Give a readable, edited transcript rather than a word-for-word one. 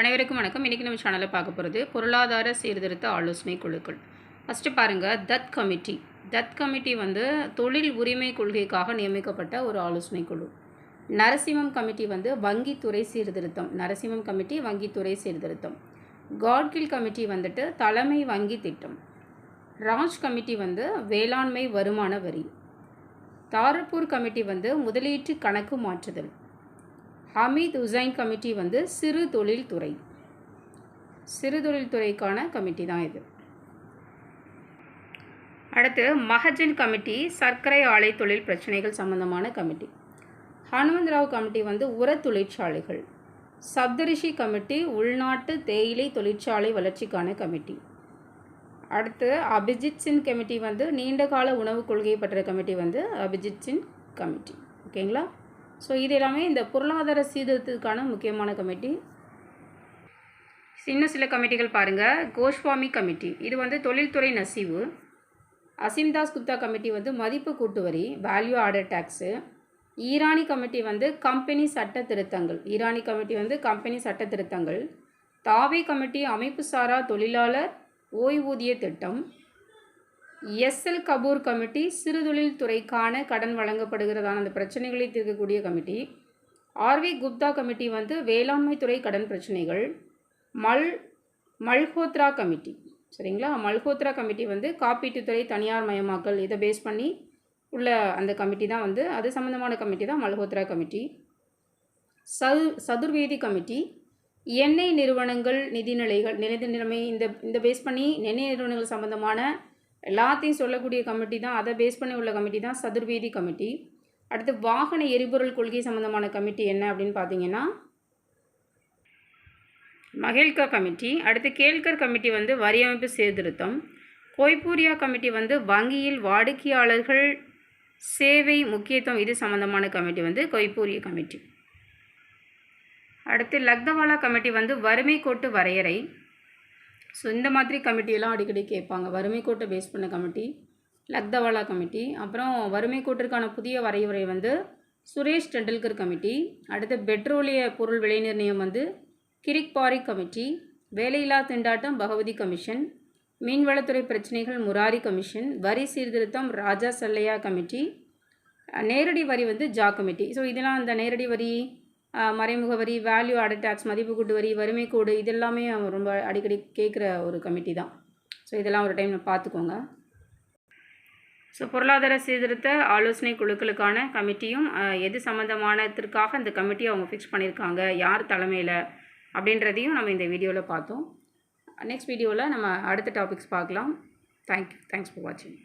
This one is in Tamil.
அனைவருக்கும் வணக்கம். இன்றைக்கி நம்ம சேனலில் பார்க்க போகிறது பொருளாதார சீர்திருத்த ஆலோசனை குழுக்கள். ஃபஸ்ட்டு பாருங்கள், தத் கமிட்டி. தத் கமிட்டி வந்து தொழில் உரிமை கொள்கைக்காக நியமிக்கப்பட்ட ஒரு ஆலோசனை குழு. நரசிம்மம் கமிட்டி வந்து வங்கித்துறை சீர்திருத்தம். நரசிம்மம் கமிட்டி வங்கித்துறை சீர்திருத்தம். காட்கில் கமிட்டி வந்துட்டு தலைமை வங்கி திட்டம். ராஜ் கமிட்டி வந்து வேளாண்மை வருமான வரி. தாரப்பூர் கமிட்டி வந்து முதலீட்டு கணக்கு மாற்றுதல். ஹமீத் உசைன் கமிட்டி வந்து சிறு தொழில்துறை. சிறு தொழில்துறைக்கான கமிட்டி தான் இது. அடுத்து மகஜன் கமிட்டி சர்க்கரை ஆலை தொழில் பிரச்சனைகள் சம்பந்தமான கமிட்டி. ஹனுமந்தராவ் கமிட்டி வந்து உர தொழிற்சாலைகள். சப்தரிஷி கமிட்டி உள்நாட்டு தேயிலை தொழிற்சாலை வளர்ச்சிக்கான கமிட்டி. அடுத்து அபிஜித் சிங் கமிட்டி வந்து நீண்டகால உணவு கொள்கையை பற்றிய கமிட்டி வந்து அபிஜித் சிங் கமிட்டி. ஓகேங்களா? ஸோ இது எல்லாமே இந்த பொருளாதார சீர்திருத்தத்துக்கான முக்கியமான கமிட்டி. இன்னும் சில கமிட்டிகள் பாருங்கள். கோஸ்வாமி கமிட்டி, இது வந்து தொழில்துறை நசிவு. அசிம்தாஸ் குப்தா கமிட்டி வந்து மதிப்பு கூட்டு வரி, value added tax. Irani committee வந்து கம்பெனி சட்ட திருத்தங்கள். ஈரானி கமிட்டி வந்து கம்பெனி சட்ட திருத்தங்கள். தாவே கமிட்டி அமைப்பு சாரா தொழிலாளர் ஓய்வூதிய திட்டம். எஸ்எல் கபூர் கமிட்டி சிறுதொழில் துறைக்கான கடன் வழங்கப்படுகிறதான அந்த பிரச்சனைகளை தீர்க்கக்கூடிய கமிட்டி. ஆர்வி குப்தா கமிட்டி வந்து வேளாண்மை துறை கடன் பிரச்சனைகள். மல்ஹோத்ரா கமிட்டி, சரிங்களா? மல்ஹோத்ரா கமிட்டி வந்து காப்பீட்டுத்துறை தனியார் மயமாக்கல், இதை பேஸ் பண்ணி உள்ள அந்த கமிட்டி தான் வந்து அது சம்மந்தமான கமிட்டி தான் மல்ஹோத்ரா கமிட்டி. சதுர்வேதி கமிட்டி எண்ணெய் நிறுவனங்கள் நிதிநிலைகள் நிலைமை இந்த பேஸ் பண்ணி எண்ணெய் நிறுவனங்கள் சம்மந்தமான எல்லாத்தையும் சொல்லக்கூடிய கமிட்டி தான், அதை பேஸ் பண்ணி உள்ள கமிட்டி தான் சதுர்வேதி கமிட்டி. அடுத்து வாகன எரிபொருள் கொள்கை சம்மந்தமான கமிட்டி என்ன அப்படின்னு பார்த்தீங்கன்னா மகேல்கா கமிட்டி. அடுத்து கேல்கர் கமிட்டி வந்து வரியமைப்பு சீர்திருத்தம். கொய்பூரியா கமிட்டி வந்து வங்கியில் வாடிக்கையாளர்கள் சேவை முக்கியத்துவம், இது சம்மந்தமான கமிட்டி வந்து கொய்பூரியா கமிட்டி. அடுத்து லக்தவாலா கமிட்டி வந்து வறுமை கோட்டு வரையறை. ஸோ இந்த மாதிரி கமிட்டியெல்லாம் அடிக்கடி கேட்பாங்க. வறுமை கோட்டை பேஸ் பண்ண கமிட்டி லக்தவாலா கமிட்டி. அப்புறம் வறுமை கோட்டிற்கான புதிய வரைமுறை வந்து சுரேஷ் டெண்டுல்கர் கமிட்டி. அடுத்து பெட்ரோலிய பொருள் விலை நிர்ணயம் வந்து கிரிக்பாரி கமிட்டி. வேலையில்லா திண்டாட்டம் பகவதி கமிஷன். மீன்வளத்துறை பிரச்சனைகள் முராரி கமிஷன். வரி சீர்திருத்தம் ராஜா சல்லையா கமிட்டி. நேரடி வரி வந்து ஜா கமிட்டி. ஸோ இதெல்லாம் அந்த நேரடி வரி, மறைமுக வரி, வேல்யூ ஆடட் டேக்ஸ், மதிப்பு கூட்டு வரி, வறுமை கோடு, இதெல்லாமே ரொம்ப அடிக்கடி கேட்குற ஒரு கமிட்டி தான். ஸோ இதெல்லாம் ஒரு டைம் பார்த்துக்கோங்க. ஸோ பொருளாதார சீர்திருத்த ஆலோசனை குழுக்களுக்கான கமிட்டியும் எது சம்மந்தமானதற்காக இந்த கமிட்டியை அவங்க ஃபிக்ஸ் பண்ணியிருக்காங்க, யார் தலைமையில் அப்படின்றதையும் நம்ம இந்த வீடியோவில் பார்த்தோம். நெக்ஸ்ட் வீடியோவில் நம்ம அடுத்த டாபிக்ஸ் பார்க்கலாம். தேங்க்ஸ் ஃபார் வாட்சிங்.